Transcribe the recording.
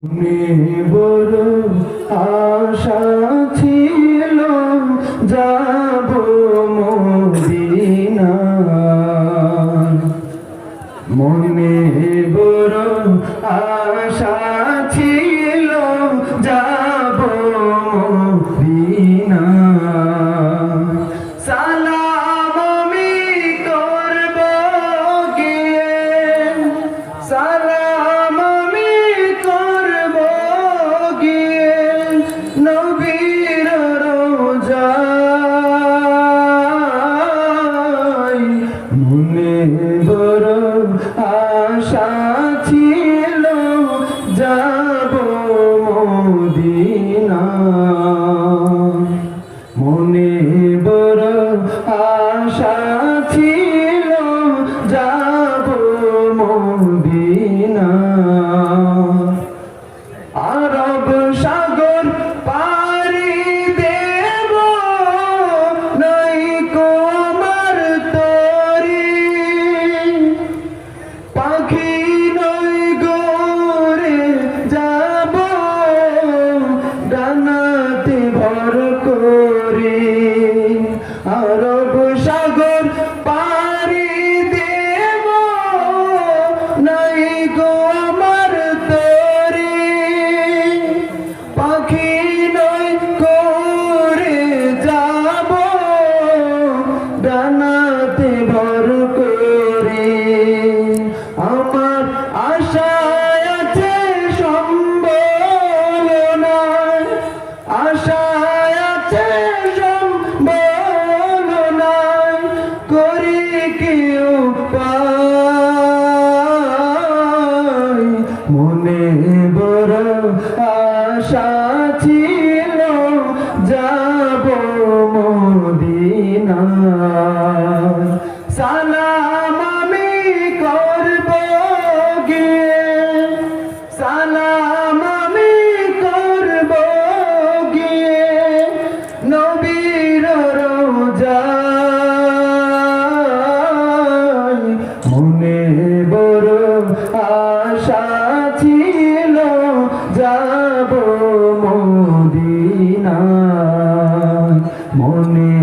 বড় আশা ছিল যাব মদিনা, মনে বড় আশা ছিল যাব মদিনা। সালাম আমি করব গিয়ে, সালাম আমি করব গিয়ে নবীর রোজায়। মনে বড় আশা ছিল যাব মদিনা, মনে বড় আশা ছিল যাব মদিনা। আরব সাগর পাড়ি দেব নাই কোমার তরি, পাখি নই গোরে যাব ডানাতে ভর করে। আরব সাগর পাড়ি দেব নাই গো আমার তরি, পাখি নই করে যাব ডানাতে ভর করে। আমার আশায় আছে সম্বলনায়, আশায় আছে সম্বলনায়, করি কি উপায়। মনে বড় আশা ছিল যাব মদিনা। সালাম আমি করব গিয়ে, সালাম আমি করব গিয়ে নবীর রোজায়। মনে বড় আশা ছিল যাব মদিনা, মনে